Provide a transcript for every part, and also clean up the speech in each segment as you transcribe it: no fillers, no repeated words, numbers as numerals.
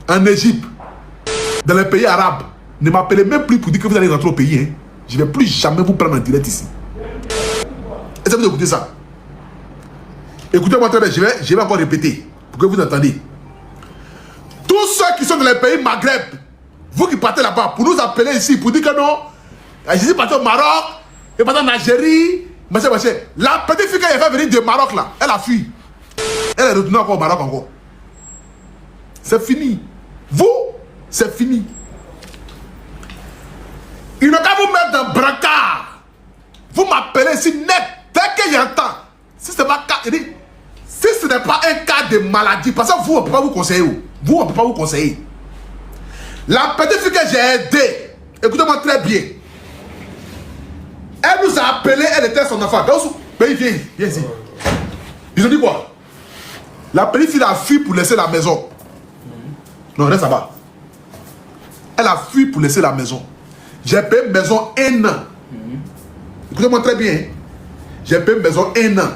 en Égypte, dans les pays arabes, ne m'appelez même plus pour dire que vous allez rentrer au pays. Hein. Je ne vais plus jamais vous prendre en direct ici. Est-ce que vous écoutez ça? Écoutez-moi très bien, je vais encore répéter pour que vous entendiez. Tous ceux qui sont dans les pays Maghreb, vous qui partez là-bas, pour nous appeler ici, pour dire que non, je suis parti au Maroc, et parti en Algérie, machin. La petite fille qui a fait venir du Maroc là, elle a fui. Elle est retournée encore au Maroc encore. C'est fini. Vous, c'est fini. Il n'a qu'à vous mettre dans le brancard. Vous m'appelez ici net, dès que j'entends. Si ce n'est pas un cas de maladie, parce que vous, on ne peut pas vous conseiller. Vous, on ne peut pas vous conseiller. La petite fille que j'ai aidée, écoutez-moi très bien. Elle nous a appelé, elle était son enfant. Viens ici. Ils ont dit quoi? La petite fille a fui pour laisser la maison. Non, reste là-bas. Elle a fui pour laisser la maison. J'ai payé une maison 1 an. Écoutez-moi très bien. J'ai payé une maison 1 an.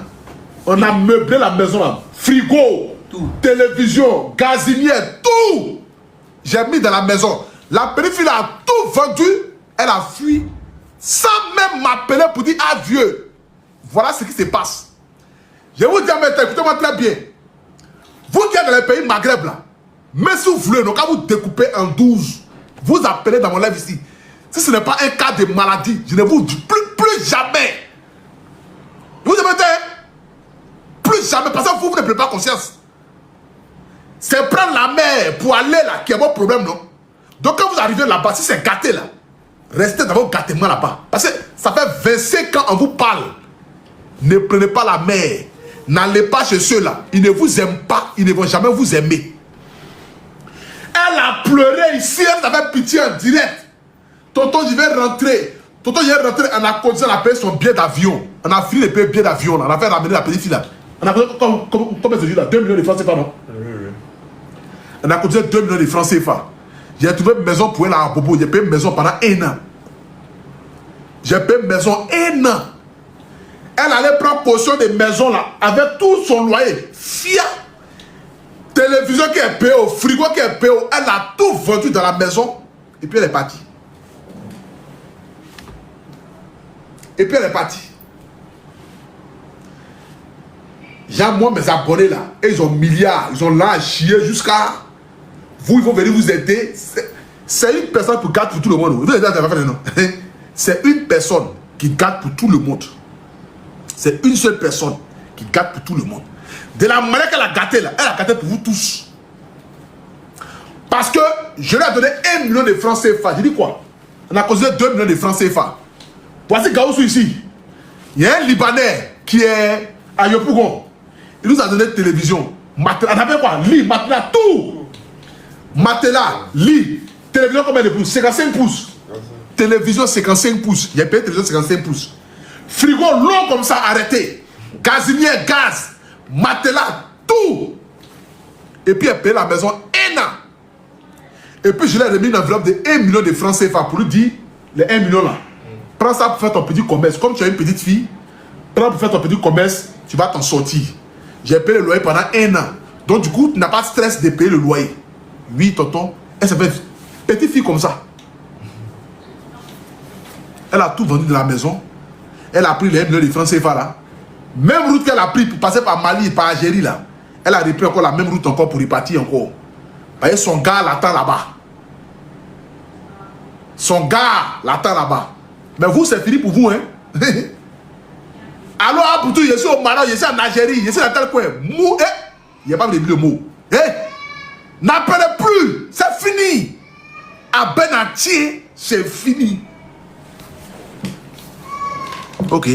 On a meublé la maison là. Frigo, tout. Télévision, gazinière, tout. J'ai mis dans la maison. La petite fille a tout vendu. Elle a fui sans même m'appeler pour dire adieu. Voilà ce qui se passe. Je vous dis maintenant, écoutez-moi très bien. Vous qui êtes dans les pays Maghreb là, mais si vous voulez, donc quand vous découpez en 12, vous appelez dans mon live ici. Si ce n'est pas un cas de maladie, je ne vous dis plus jamais. Vous demandez plus jamais, parce que vous ne prenez pas conscience. C'est prendre la mer pour aller là qui est votre problème, non? Donc quand vous arrivez là-bas, si c'est gâté là, restez dans votre gâtement là-bas. Parce que ça fait 25 ans qu'on vous parle. Ne prenez pas la mer. N'allez pas chez ceux-là. Ils ne vous aiment pas. Ils ne vont jamais vous aimer. Elle a pleuré ici. Elle avait pitié en direct. Tonton, je vais rentrer. Tonton, je vais rentrer. On a continué à payer son billet d'avion. On a fini de payer le billet d'avion. On a fait ramener la petite fille là. On a continué, combien de dit là? 2 millions de francs CFA, non? On a continué 2 millions de francs CFA. J'ai trouvé une maison pour elle à Bobo. J'ai payé une maison pendant 1 an. J'ai payé une maison 1 an. Elle allait prendre possession des maisons là, avec tout son loyer. Fia. Télévision qui est payée, frigo qui est payé, elle a tout vendu dans la maison. Et puis elle est partie. J'ai moi mes abonnés là, et ils ont milliards, ils ont là à chier jusqu'à... Vous, ils vont venir vous aider. C'est une personne qui garde pour tout le monde. C'est une personne qui garde pour tout le monde. C'est une seule personne qui gâte pour tout le monde. De la manière qu'elle a gâté là, elle a gâté pour vous tous. Parce que je lui ai donné 1 million de francs CFA. J'ai dit quoi? On a causé 2 millions de francs CFA. Voici Gaoussou ici. Il y a un Libanais qui est à Yopougon. Il nous a donné télévision. Matelas, on avait quoi? Lit, matelas, tout. Matelas, lit. Télévision combien de pouces? 55 pouces. Télévision 55 pouces. Il y a payé télévision 55 pouces. Frigo long comme ça, arrêté. Gazinière, gaz, matelas, tout. Et puis elle paye la maison 1 an. Et puis je lui ai remis une enveloppe de 1 million de francs CFA pour lui dire, les 1 million là, prends ça pour faire ton petit commerce. Comme tu as une petite fille, prends pour faire ton petit commerce, tu vas t'en sortir. J'ai payé le loyer pendant 1 an. Donc du coup, tu n'as pas de stress de payer le loyer. Oui, tonton, elle s'appelle petite fille comme ça. Elle a tout vendu de la maison. Elle a pris les 1 million de francs CFA là. Même route qu'elle a pris pour passer par Mali et par Algérie là. Elle a repris encore la même route encore pour repartir encore. Parce que son gars l'attend là-bas. Son gars l'attend là-bas. Mais vous, c'est fini pour vous, hein. Alors, pour tout, je suis au Maroc, je suis en Algérie, je suis dans tel coin. Mou, il n'y a pas de le mot. N'appelez plus, c'est fini. À Benatier, c'est fini. Ok.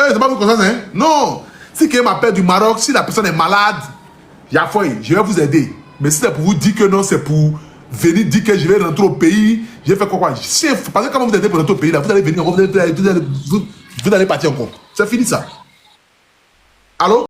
C'est pas vous conscience, hein? Non. Si quelqu'un m'appelle du Maroc, si la personne est malade, je vais vous aider. Mais si c'est pour vous dire que non, c'est pour venir dire que je vais rentrer au pays, je vais faire quoi? Parce que quand vous aidez pour rentrer au pays, là, vous allez venir, vous allez partir encore. C'est fini ça. Allô?